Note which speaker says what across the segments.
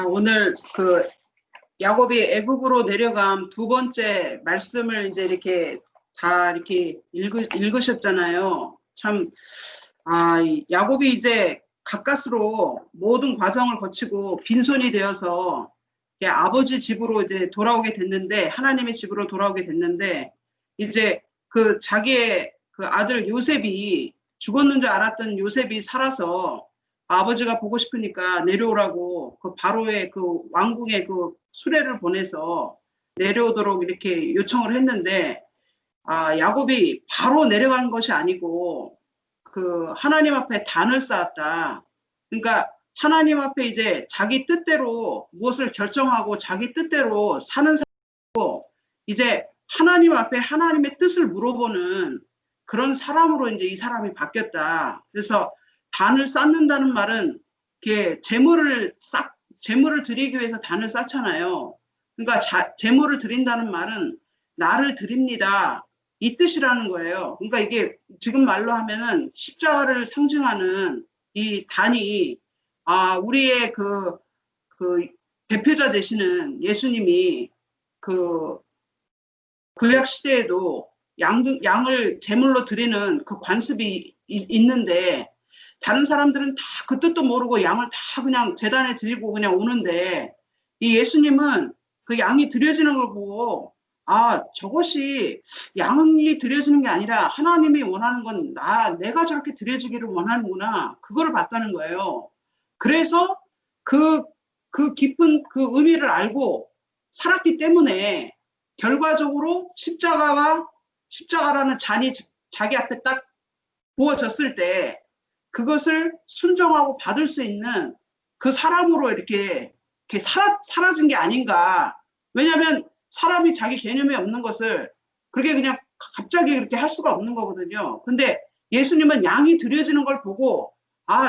Speaker 1: 오늘 야곱이 애굽으로 내려간 두 번째 말씀을 이제 이렇게 다 이렇게 읽으셨잖아요. 참, 이 야곱이 이제 가까스로 모든 과정을 거치고 빈손이 되어서 아버지 집으로 이제 돌아오게 됐는데, 하나님의 집으로 돌아오게 됐는데, 이제 자기의 아들 요셉이 죽었는 줄 알았던 요셉이 살아서 아버지가 보고 싶으니까 내려오라고 바로의 왕궁의 수레를 보내서 내려오도록 이렇게 요청을 했는데, 야곱이 바로 내려간 것이 아니고 하나님 앞에 단을 쌓았다. 그러니까 하나님 앞에 이제 자기 뜻대로 무엇을 결정하고 자기 뜻대로 사는 사람이고, 이제 하나님 앞에 하나님의 뜻을 물어보는 그런 사람으로 이제 이 사람이 바뀌었다. 그래서 단을 쌓는다는 말은 재물을 드리기 위해서 단을 쌓잖아요. 그러니까 재물을 드린다는 말은 나를 드립니다, 이 뜻이라는 거예요. 그러니까 이게 지금 말로 하면은 십자가를 상징하는 이 단이 우리의 대표자 되시는 예수님이 구약 시대에도 양을 제물로 드리는 관습이 있는데, 다른 사람들은 다 그 뜻도 모르고 양을 다 그냥 제단에 드리고 그냥 오는데, 이 예수님은 그 양이 드려지는 걸 보고 저것이 양이 드려지는 게 아니라 하나님이 원하는 건 내가 저렇게 드려지기를 원하는구나, 그거를 봤다는 거예요. 그래서 그 깊은 의미를 알고 살았기 때문에 결과적으로 십자가라는 잔이 자기 앞에 딱 부어졌을 때 그것을 순종하고 받을 수 있는 그 사람으로 이렇게 사라진 게 아닌가. 왜냐하면 사람이 자기 개념이 없는 것을 그렇게 그냥 갑자기 그렇게 할 수가 없는 거거든요. 근데 예수님은 양이 드려지는 걸 보고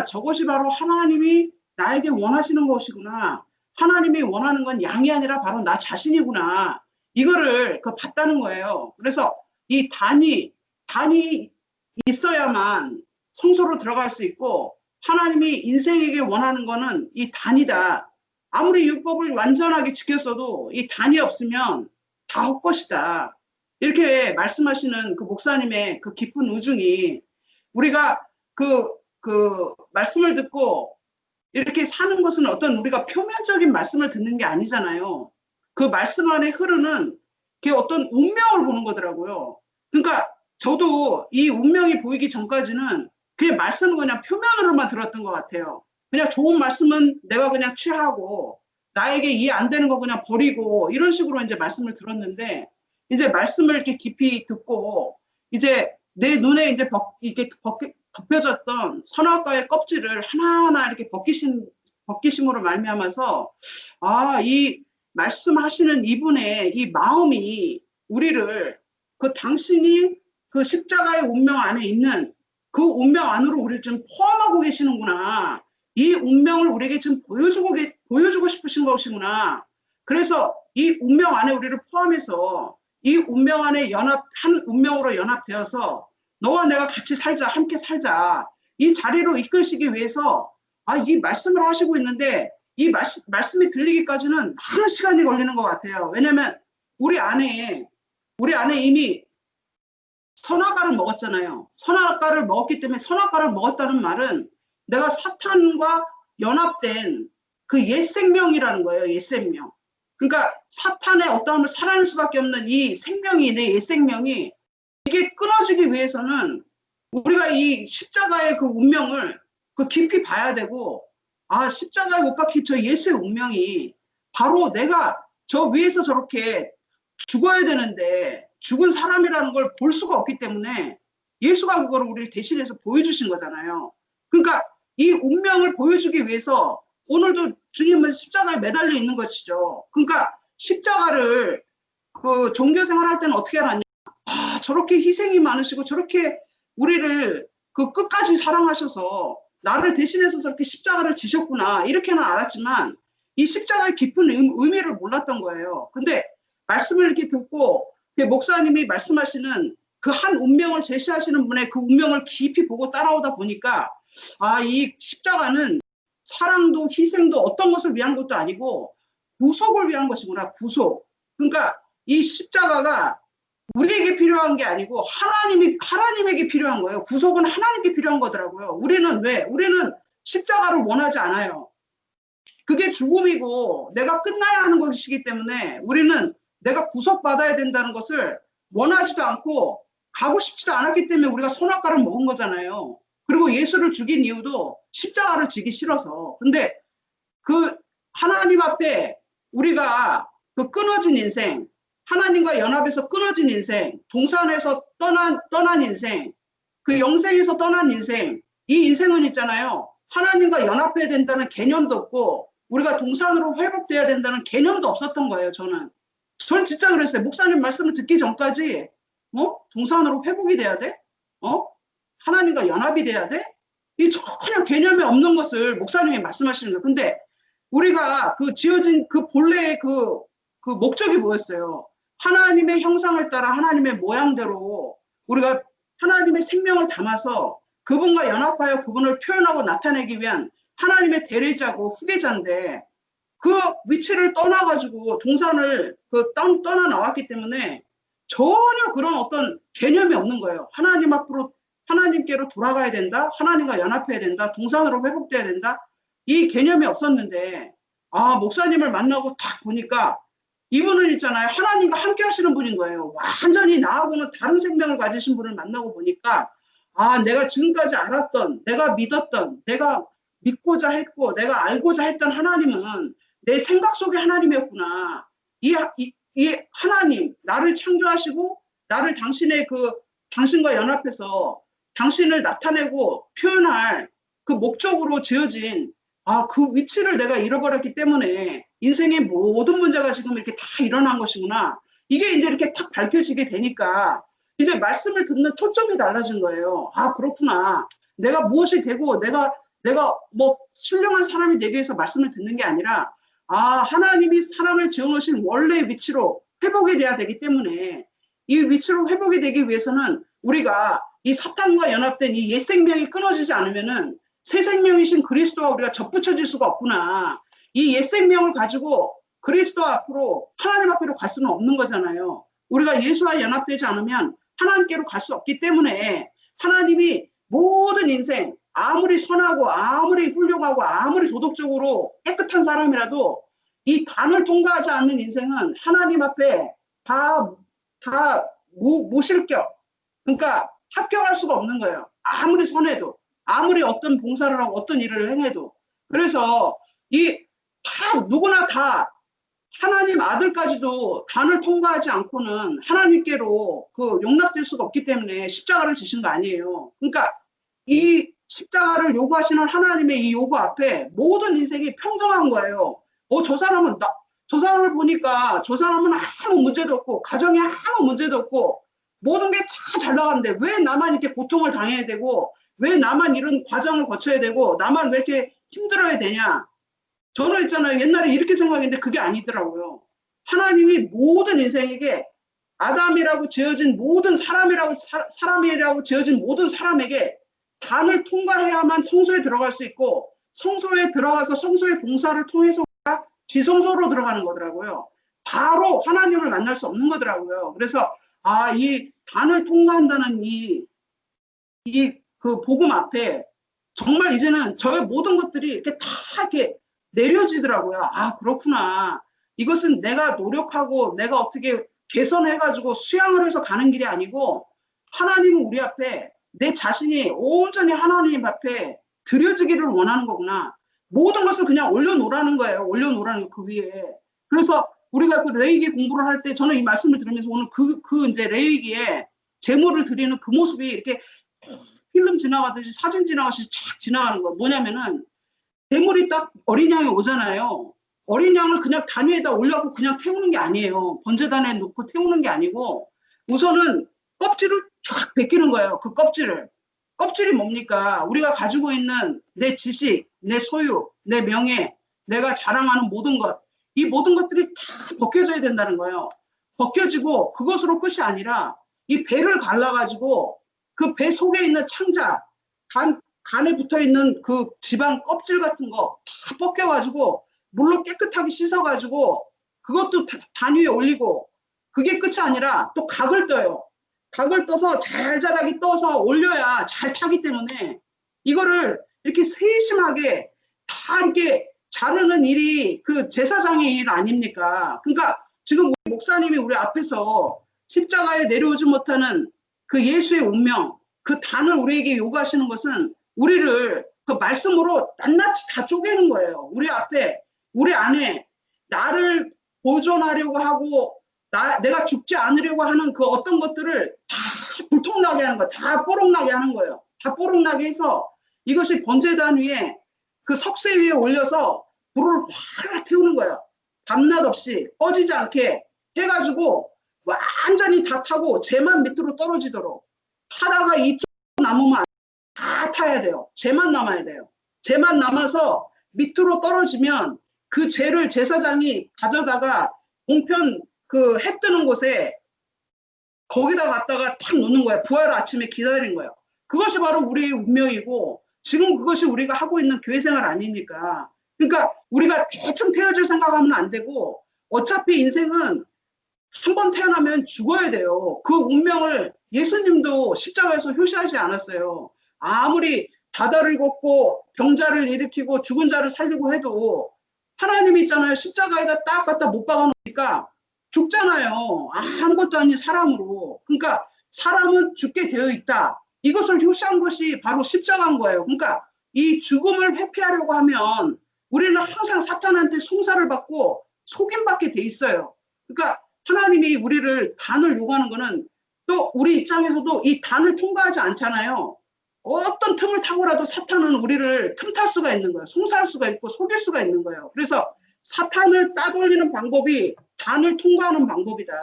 Speaker 1: 저것이 바로 하나님이 나에게 원하시는 것이구나. 하나님이 원하는 건 양이 아니라 바로 나 자신이구나. 이거를 봤다는 거예요. 그래서 이 단이 있어야만 성소로 들어갈 수 있고, 하나님이 인생에게 원하는 거는 이 단이다. 아무리 율법을 완전하게 지켰어도 이 단이 없으면 다 헛것이다. 이렇게 말씀하시는 목사님의 깊은 의중이, 우리가 말씀을 듣고 이렇게 사는 것은 우리가 표면적인 말씀을 듣는 게 아니잖아요. 그 말씀 안에 흐르는 어떤 운명을 보는 거더라고요. 그러니까 저도 이 운명이 보이기 전까지는 그냥 말씀은 그냥 표면으로만 들었던 것 같아요. 그냥 좋은 말씀은 내가 그냥 취하고, 나에게 이해 안 되는 거 그냥 버리고, 이런 식으로 이제 말씀을 들었는데, 이제 말씀을 이렇게 깊이 듣고, 이제 내 눈에 이제 이렇게 덮여졌던 선악과의 껍질을 하나하나 이렇게 벗기심으로 말미암아서, 이 말씀하시는 이분의 이 마음이 우리를 당신이 십자가의 운명 안에 있는 그 운명 안으로 우리를 좀 포함하고 계시는구나. 이 운명을 우리에게 지금 보여주고 싶으신 것이구나. 그래서 이 운명 안에 우리를 포함해서 이 운명 안에 한 운명으로 연합되어서 너와 내가 같이 살자, 함께 살자, 이 자리로 이끌시기 위해서 이 말씀을 하시고 있는데, 이 말씀이 들리기까지는 많은 시간이 걸리는 것 같아요. 왜냐하면 우리 안에 이미 선악과를 먹었잖아요. 선악과를 먹었기 때문에, 선악과를 먹었다는 말은 내가 사탄과 연합된 옛 생명이라는 거예요. 옛 생명. 그러니까 사탄의 어떠함을 살아낼 수밖에 없는 이 생명이, 내 옛 생명이, 이게 끊어지기 위해서는 우리가 이 십자가의 운명을 깊이 봐야 되고, 십자가에 못 박힌 저 예수의 운명이 바로 내가 저 위에서 저렇게 죽어야 되는데 죽은 사람이라는 걸 볼 수가 없기 때문에 예수가 그거를 우리를 대신해서 보여주신 거잖아요. 그러니까 이 운명을 보여주기 위해서 오늘도 주님은 십자가에 매달려 있는 것이죠. 그러니까 십자가를 종교생활 할 때는 어떻게 알았냐. 저렇게 희생이 많으시고 저렇게 우리를 끝까지 사랑하셔서 나를 대신해서 저렇게 십자가를 지셨구나, 이렇게는 알았지만 이 십자가의 깊은 의미를 몰랐던 거예요. 근데 말씀을 이렇게 듣고 목사님이 말씀하시는 한 운명을 제시하시는 분의 운명을 깊이 보고 따라오다 보니까 이 십자가는 사랑도 희생도 어떤 것을 위한 것도 아니고 구속을 위한 것이구나. 구속. 그러니까 이 십자가가 우리에게 필요한 게 아니고 하나님에게 필요한 거예요. 구속은 하나님께 필요한 거더라고요. 우리는 십자가를 원하지 않아요. 그게 죽음이고 내가 끝나야 하는 것이기 때문에 우리는 내가 구속받아야 된다는 것을 원하지도 않고 가고 싶지도 않았기 때문에 우리가 선악과를 먹은 거잖아요. 그리고 예수를 죽인 이유도 십자가를 지기 싫어서. 근데 그 하나님 앞에 우리가 그 끊어진 인생, 하나님과 연합해서 끊어진 인생, 동산에서 떠난 인생, 그 영생에서 떠난 인생, 이 인생은 있잖아요. 하나님과 연합해야 된다는 개념도 없고 우리가 동산으로 회복돼야 된다는 개념도 없었던 거예요. 저는 진짜 그랬어요. 목사님 말씀을 듣기 전까지 동산으로 회복이 돼야 돼? 하나님과 연합이 돼야 돼? 이 전혀 개념이 없는 것을 목사님이 말씀하시는 거예요. 근데 우리가 그 지어진 그 본래의 그 목적이 뭐였어요? 하나님의 형상을 따라 하나님의 모양대로 우리가 하나님의 생명을 담아서 그분과 연합하여 그분을 표현하고 나타내기 위한 하나님의 대리자고 후계자인데 그 위치를 떠나가지고 동산을 떠나 나왔기 때문에 전혀 그런 어떤 개념이 없는 거예요. 하나님 앞으로 하나님께로 돌아가야 된다. 하나님과 연합해야 된다. 동산으로 회복돼야 된다. 이 개념이 없었는데 목사님을 만나고 딱 보니까 이분은 있잖아요. 하나님과 함께 하시는 분인 거예요. 완전히 나하고는 다른 생명을 가지신 분을 만나고 보니까 내가 지금까지 알았던, 내가 믿었던, 내가 믿고자 했고 내가 알고자 했던 하나님은 내 생각 속의 하나님이었구나. 이 하나님, 나를 창조하시고 나를 당신과 연합해서 당신을 나타내고 표현할 그 목적으로 지어진 그 위치를 내가 잃어버렸기 때문에 인생의 모든 문제가 지금 이렇게 다 일어난 것이구나. 이게 이제 이렇게 탁 밝혀지게 되니까 이제 말씀을 듣는 초점이 달라진 거예요. 그렇구나. 내가 무엇이 되고 내가 뭐 신령한 사람이 되기 위해서 말씀을 듣는 게 아니라 하나님이 사람을 지어놓으신 원래의 위치로 회복이 돼야 되기 때문에 이 위치로 회복이 되기 위해서는 우리가 이 사탄과 연합된 이 옛 생명이 끊어지지 않으면은 새 생명이신 그리스도와 우리가 접붙여질 수가 없구나. 이 옛 생명을 가지고 그리스도 앞으로 하나님 앞으로 갈 수는 없는 거잖아요. 우리가 예수와 연합되지 않으면 하나님께로 갈 수 없기 때문에 하나님이 모든 인생 아무리 선하고 아무리 훌륭하고 아무리 도덕적으로 깨끗한 사람이라도 이 단을 통과하지 않는 인생은 하나님 앞에 다 무실격. 그러니까 합격할 수가 없는 거예요. 아무리 선해도 아무리 어떤 봉사를 하고 어떤 일을 행해도. 그래서 누구나 다 하나님 아들까지도 단을 통과하지 않고는 하나님께로 용납될 수가 없기 때문에 십자가를 지신 거 아니에요. 그러니까 이 십자가를 요구하시는 하나님의 이 요구 앞에 모든 인생이 평등한 거예요. 저 사람을 보니까 저 사람은 아무 문제도 없고 가정에 아무 문제도 없고 모든 게 다 잘 나가는데 왜 나만 이렇게 고통을 당해야 되고 왜 나만 이런 과정을 거쳐야 되고 나만 왜 이렇게 힘들어야 되냐. 저는 있잖아요. 옛날에 이렇게 생각했는데 그게 아니더라고요. 하나님이 모든 인생에게 아담이라고 지어진 모든 사람이라고 지어진 모든 사람에게 단을 통과해야만 성소에 들어갈 수 있고 성소에 들어가서 성소의 봉사를 통해서 지성소로 들어가는 거더라고요. 바로 하나님을 만날 수 없는 거더라고요. 그래서 이 단을 통과한다는 그 복음 앞에 정말 이제는 저의 모든 것들이 이렇게 다 이렇게 내려지더라고요. 그렇구나. 이것은 내가 노력하고 내가 어떻게 개선해가지고 수양을 해서 가는 길이 아니고 하나님은 우리 앞에 내 자신이 온전히 하나님 앞에 드려지기를 원하는 거구나. 모든 것을 그냥 올려놓으라는 거예요. 올려놓으라는 거, 그 위에. 그래서 우리가 그 레위기 공부를 할 때 저는 이 말씀을 들으면서 오늘 이제 레위기에 제물을 드리는 그 모습이 이렇게 필름 지나가듯이 사진 지나가듯이 쫙 지나가는 거예요. 뭐냐면은 제물이 딱 어린 양이 오잖아요. 어린 양을 그냥 단 위에다 올려갖고 그냥 태우는 게 아니에요. 번제단에 놓고 태우는 게 아니고 우선은 껍질을 쫙 벗기는 거예요. 그 껍질을. 껍질이 뭡니까? 우리가 가지고 있는 내 지식, 내 소유, 내 명예, 내가 자랑하는 모든 것, 이 모든 것들이 다 벗겨져야 된다는 거예요. 벗겨지고 그것으로 끝이 아니라 이 배를 갈라가지고 그 배 속에 있는 창자, 간에 붙어있는 그 지방 껍질 같은 거 다 벗겨가지고 물로 깨끗하게 씻어가지고 그것도 단 위에 올리고 그게 끝이 아니라 또 각을 떠요. 각을 떠서 잘잘하게 떠서 올려야 잘 타기 때문에 이거를 이렇게 세심하게 다 이렇게 자르는 일이 그 제사장의 일 아닙니까? 그러니까 지금 우리 목사님이 우리 앞에서 십자가에 내려오지 못하는 그 예수의 운명, 그 단을 우리에게 요구하시는 것은 우리를 그 말씀으로 낱낱이 다 쪼개는 거예요. 우리 앞에, 우리 안에 나를 보존하려고 하고 내가 죽지 않으려고 하는 그 어떤 것들을 다 불통나게 하는 거예요. 다 뽀록나게 하는 거예요. 다 뽀록나게 해서 이것이 번제단 위에 그 석쇠 위에 올려서 불을 확 태우는 거예요. 밤낮 없이 꺼지지 않게 해가지고 완전히 다 타고 재만 밑으로 떨어지도록 타다가 이쪽 남으면 다 타야 돼요. 재만 남아야 돼요. 재만 남아서 밑으로 떨어지면 그 재를 제사장이 가져다가 동편 그 해 뜨는 곳에 거기다 갖다가 탁 놓는 거예요. 부활 아침에 기다린 거예요. 그것이 바로 우리의 운명이고 지금 그것이 우리가 하고 있는 교회 생활 아닙니까? 그러니까 우리가 대충 태어질 생각하면 안 되고 어차피 인생은 한 번 태어나면 죽어야 돼요. 그 운명을 예수님도 십자가에서 효시하지 않았어요. 아무리 바다를 걷고 병자를 일으키고 죽은 자를 살리고 해도 하나님이 있잖아요. 십자가에다 딱 갖다 못 박아놓으니까 죽잖아요. 아무것도 아닌 사람으로. 그러니까 사람은 죽게 되어 있다. 이것을 효시한 것이 바로 십자가인 거예요. 그러니까 이 죽음을 회피하려고 하면 우리는 항상 사탄한테 송사를 받고 속임받게 돼 있어요. 그러니까 하나님이 우리를 단을 요구하는 거는 또 우리 입장에서도 이 단을 통과하지 않잖아요. 어떤 틈을 타고라도 사탄은 우리를 틈탈 수가 있는 거예요. 송사할 수가 있고 속일 수가 있는 거예요. 그래서 사탄을 따돌리는 방법이 단을 통과하는 방법이다.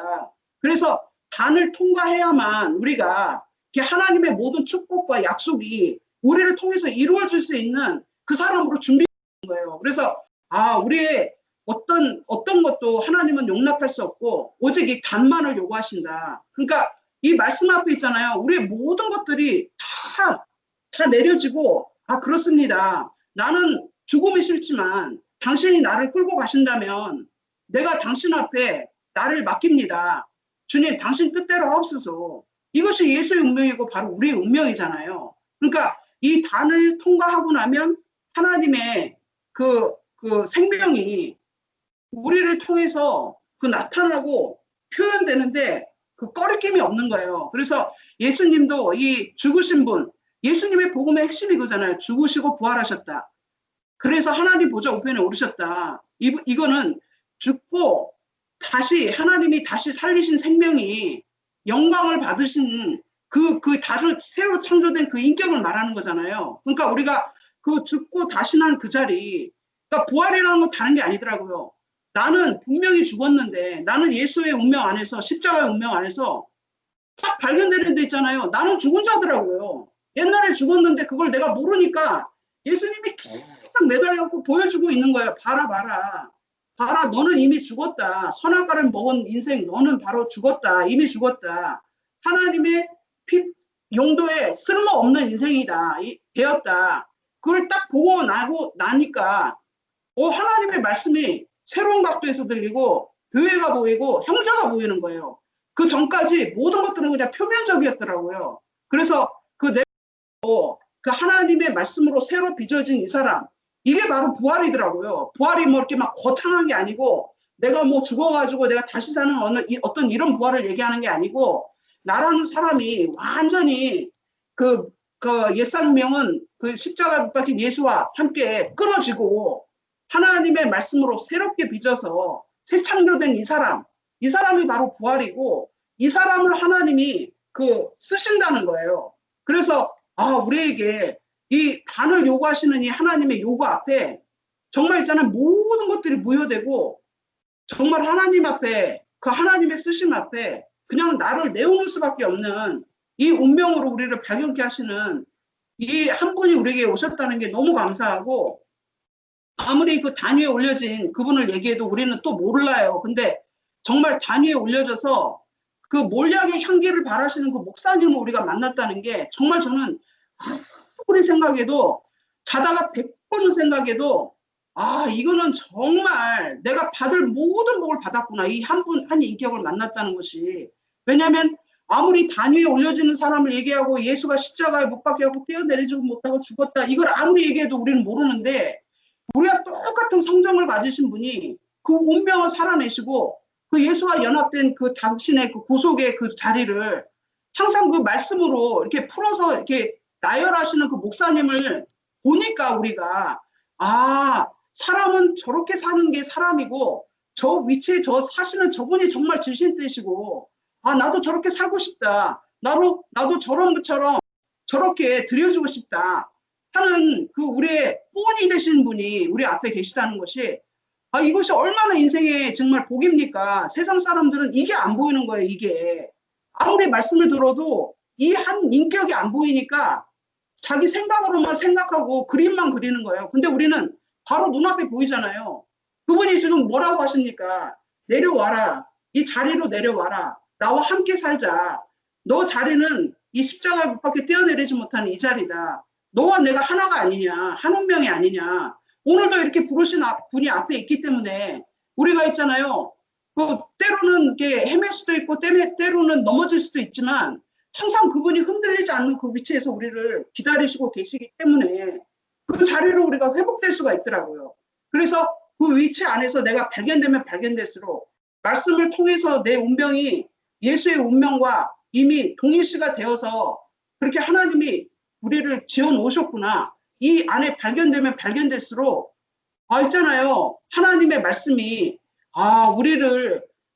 Speaker 1: 그래서 단을 통과해야만 우리가 하나님의 모든 축복과 약속이 우리를 통해서 이루어질 수 있는 그 사람으로 준비되는 거예요. 그래서 우리의 어떤 것도 하나님은 용납할 수 없고 오직 이 단만을 요구하신다. 그러니까 이 말씀 앞에 있잖아요. 우리의 모든 것들이 다 내려지고 그렇습니다. 나는 죽음이 싫지만 당신이 나를 끌고 가신다면 내가 당신 앞에 나를 맡깁니다. 주님 당신 뜻대로 하옵소서. 이것이 예수의 운명이고 바로 우리의 운명이잖아요. 그러니까 이 단을 통과하고 나면 하나님의 그 생명이 우리를 통해서 나타나고 표현되는데 그 꺼리낌이 없는 거예요. 그래서 예수님도 이 죽으신 분, 예수님의 복음의 핵심이 그거잖아요. 죽으시고 부활하셨다. 그래서 하나님 보좌 우편에 오르셨다. 이거는 죽고 다시 하나님이 다시 살리신 생명이 영광을 받으신 다른 새로 창조된 그 인격을 말하는 거잖아요. 그러니까 우리가 그 죽고 다시 난 그 자리, 그러니까 부활이라는 건 다른 게 아니더라고요. 나는 분명히 죽었는데 나는 예수의 운명 안에서 십자가의 운명 안에서 딱 발견되는 데 있잖아요. 나는 죽은 자더라고요. 옛날에 죽었는데 그걸 내가 모르니까 예수님이 계속 매달려갖고 보여주고 있는 거예요. 봐라. 너는 이미 죽었다. 선악과를 먹은 인생 너는 바로 죽었다. 이미 죽었다. 하나님의 용도에 쓸모없는 인생이다. 되었다. 그걸 딱 보고 나니까 하나님의 말씀이 새로운 각도에서 들리고 교회가 보이고 형제가 보이는 거예요. 그 전까지 모든 것들은 그냥 표면적이었더라고요. 그래서 그 하나님의 말씀으로 새로 빚어진 이 사람, 이게 바로 부활이더라고요. 부활이 뭐 이렇게 막 거창한 게 아니고 내가 뭐 죽어가지고 내가 다시 사는 어떤 이런 부활을 얘기하는 게 아니고 나라는 사람이 완전히 그 옛생명은 그 십자가 못 박힌 예수와 함께 끊어지고 하나님의 말씀으로 새롭게 빚어서 새 창조된 이 사람이 바로 부활이고 이 사람을 하나님이 쓰신다는 거예요. 그래서 우리에게 이 단을 요구하시는 이 하나님의 요구 앞에 정말 있잖아요. 모든 것들이 무효되고 정말 하나님 앞에 그 하나님의 쓰심 앞에 그냥 나를 내어놓을 수밖에 없는 이 운명으로 우리를 발견케 하시는 이 한 분이 우리에게 오셨다는 게 너무 감사하고 아무리 그 단 위에 올려진 그분을 얘기해도 우리는 또 몰라요. 근데 정말 단 위에 올려져서 그 몰약의 향기를 바라시는 그 목사님을 우리가 만났다는 게 정말 저는 아무리 생각해도 자다가 100번을 생각해도 이거는 정말 내가 받을 모든 복을 받았구나. 이 한 인격을 만났다는 것이. 왜냐하면 아무리 단 위에 올려지는 사람을 얘기하고 예수가 십자가에 못 박게 하고 떼어내리지 못하고 죽었다. 이걸 아무리 얘기해도 우리는 모르는데 우리가 똑같은 성정을 가지신 분이 그 운명을 살아내시고 그 예수와 연합된 그 당신의 그 구속의 그 자리를 항상 그 말씀으로 이렇게 풀어서 이렇게 나열하시는 그 목사님을 보니까 우리가 사람은 저렇게 사는 게 사람이고 저 위치에 저 사시는 저분이 정말 주신 뜻이고 나도 저렇게 살고 싶다. 나도 저런 것처럼 저렇게 드려주고 싶다 하는 그 우리의 본이 되신 분이 우리 앞에 계시다는 것이 이것이 얼마나 인생의 정말 복입니까? 세상 사람들은 이게 안 보이는 거예요. 이게 아무리 말씀을 들어도 이 한 인격이 안 보이니까 자기 생각으로만 생각하고 그림만 그리는 거예요. 근데 우리는 바로 눈앞에 보이잖아요. 그분이 지금 뭐라고 하십니까? 내려와라. 이 자리로 내려와라. 나와 함께 살자. 너 자리는 이 십자가에 못 박혀 떼어내리지 못하는 이 자리다. 너와 내가 하나가 아니냐. 한 운명이 아니냐. 오늘도 이렇게 부르신 분이 앞에 있기 때문에 우리가 있잖아요. 그 때로는 이렇게 헤맬 수도 있고 때로는 넘어질 수도 있지만 항상 그분이 흔들리지 않는 그 위치에서 우리를 기다리시고 계시기 때문에 그 자리로 우리가 회복될 수가 있더라고요. 그래서 그 위치 안에서 내가 발견되면 발견될수록 말씀을 통해서 내 운명이 예수의 운명과 이미 동일시가 되어서 그렇게 하나님이 우리를 지어 놓으셨구나. 이 안에 발견되면 발견될수록 있잖아요. 하나님의 말씀이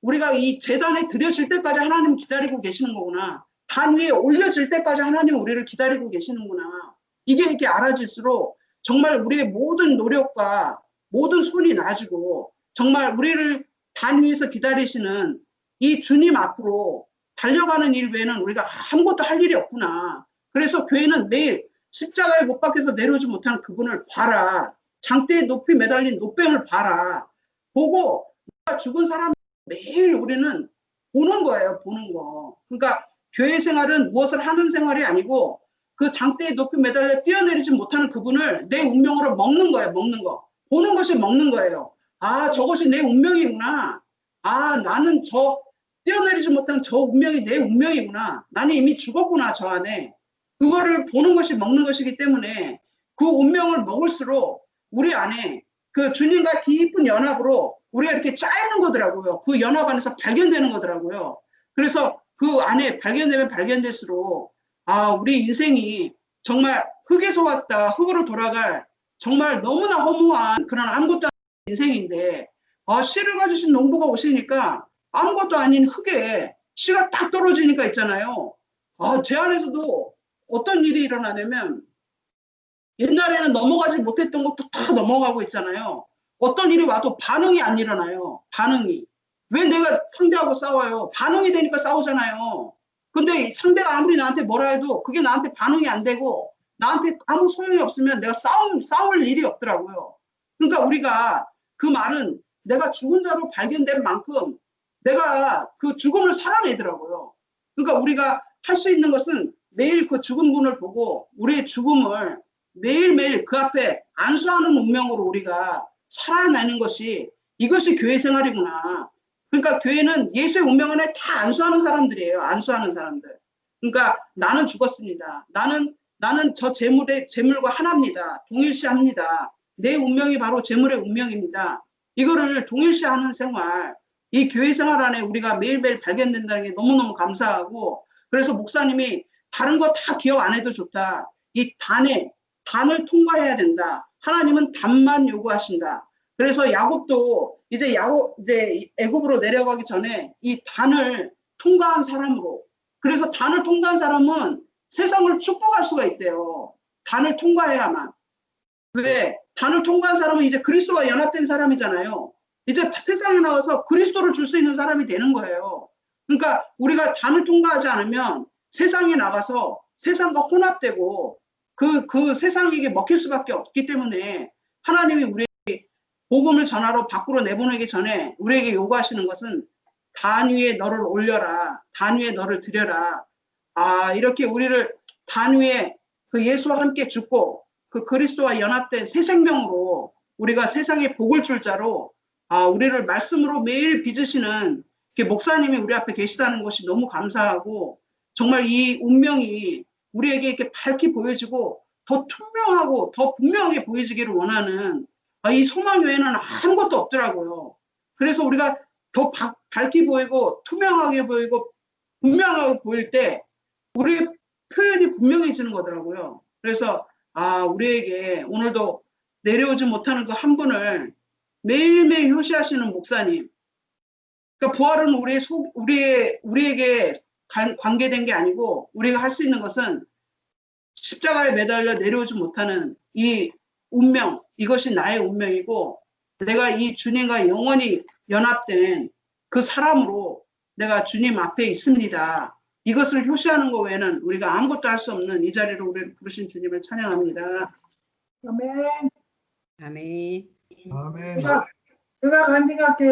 Speaker 1: 우리가 이 제단에 드려질 때까지 하나님 기다리고 계시는 거구나. 단 위에 올려질 때까지 하나님 우리를 기다리고 계시는구나. 이게 이렇게 알아질수록 정말 우리의 모든 노력과 모든 손이 나아지고 정말 우리를 단 위에서 기다리시는 이 주님 앞으로 달려가는 일 외에는 우리가 아무것도 할 일이 없구나. 그래서 교회는 매일 십자가에 못 박혀서 내려오지 못한 그분을 봐라. 장대에 높이 매달린 노뱀을 봐라. 보고 죽은 사람 매일 우리는 보는 거예요. 보는 거. 그러니까 교회 생활은 무엇을 하는 생활이 아니고 그 장대에 높이 매달려 뛰어내리지 못하는 그분을 내 운명으로 먹는 거예요. 먹는 거. 보는 것이 먹는 거예요. 저것이 내 운명이구나. 나는 뛰어내리지 못한 저 운명이 내 운명이구나. 나는 이미 죽었구나. 저 안에. 그거를 보는 것이 먹는 것이기 때문에 그 운명을 먹을수록 우리 안에 그 주님과 깊은 연합으로 우리가 이렇게 짜이는 거더라고요. 그 연합 안에서 발견되는 거더라고요. 그래서 그 안에 발견되면 발견될수록 우리 인생이 정말 흙에서 왔다 흙으로 돌아갈 정말 너무나 허무한 그런 아무것도 아닌 인생인데 씨를 가지신 농부가 오시니까 아무것도 아닌 흙에 씨가 딱 떨어지니까 있잖아요. 제 안에서도 어떤 일이 일어나냐면 옛날에는 넘어가지 못했던 것도 다 넘어가고 있잖아요. 어떤 일이 와도 반응이 안 일어나요. 반응이. 왜 내가 상대하고 싸워요? 반응이 되니까 싸우잖아요. 근데 상대가 아무리 나한테 뭐라 해도 그게 나한테 반응이 안 되고 나한테 아무 소용이 없으면 내가 싸울 일이 없더라고요. 그러니까 우리가 그 말은 내가 죽은 자로 발견된 만큼 내가 그 죽음을 살아내더라고요. 그러니까 우리가 할 수 있는 것은 매일 그 죽은 분을 보고 우리의 죽음을 매일매일 그 앞에 안수하는 운명으로 우리가 살아내는 것이 이것이 교회 생활이구나. 그러니까 교회는 예수의 운명 안에 다 안수하는 사람들이에요. 안수하는 사람들. 그러니까 나는 죽었습니다. 나는 저 재물과 하나입니다. 동일시합니다. 내 운명이 바로 재물의 운명입니다. 이거를 동일시하는 생활, 이 교회 생활 안에 우리가 매일매일 발견된다는 게 너무너무 감사하고 그래서 목사님이 다른 거 다 기억 안 해도 좋다. 이 단을 통과해야 된다. 하나님은 단만 요구하신다. 그래서 야곱도 이제 애굽으로 내려가기 전에 이 단을 통과한 사람으로. 그래서 단을 통과한 사람은 세상을 축복할 수가 있대요. 단을 통과해야만. 왜? 단을 통과한 사람은 이제 그리스도와 연합된 사람이잖아요. 이제 세상에 나와서 그리스도를 줄 수 있는 사람이 되는 거예요. 그러니까 우리가 단을 통과하지 않으면 세상에 나가서 세상과 혼합되고 그 세상에게 먹힐 수밖에 없기 때문에 하나님이 우리 복음을 전하러 밖으로 내보내기 전에 우리에게 요구하시는 것은 단 위에 너를 올려라. 단 위에 너를 드려라. 이렇게 우리를 단 위에 그 예수와 함께 죽고 그 그리스도와 연합된 새 생명으로 우리가 세상에 복을 줄 자로 우리를 말씀으로 매일 빚으시는 목사님이 우리 앞에 계시다는 것이 너무 감사하고 정말 이 운명이 우리에게 이렇게 밝게 보여지고 더 투명하고 더 분명하게 보여지기를 원하는 이 소망 외에는 아무것도 없더라고요. 그래서 우리가 더 밝게 보이고 투명하게 보이고 분명하게 보일 때 우리의 표현이 분명해지는 거더라고요. 그래서 우리에게 오늘도 내려오지 못하는 그 한 분을 매일매일 효시하시는 목사님. 그러니까 부활은 우리에게 관계된 게 아니고 우리가 할 수 있는 것은 십자가에 매달려 내려오지 못하는 이 운명, 이것이 나의 운명이고 내가 이 주님과 영원히 연합된 그 사람으로 내가 주님 앞에 있습니다. 이것을 효시하는 것 외에는 우리가 아무것도 할 수 없는 이 자리로 우리를 부르신 주님을 찬양합니다.
Speaker 2: 아멘.
Speaker 3: 아멘.
Speaker 2: 제가 간증할게요.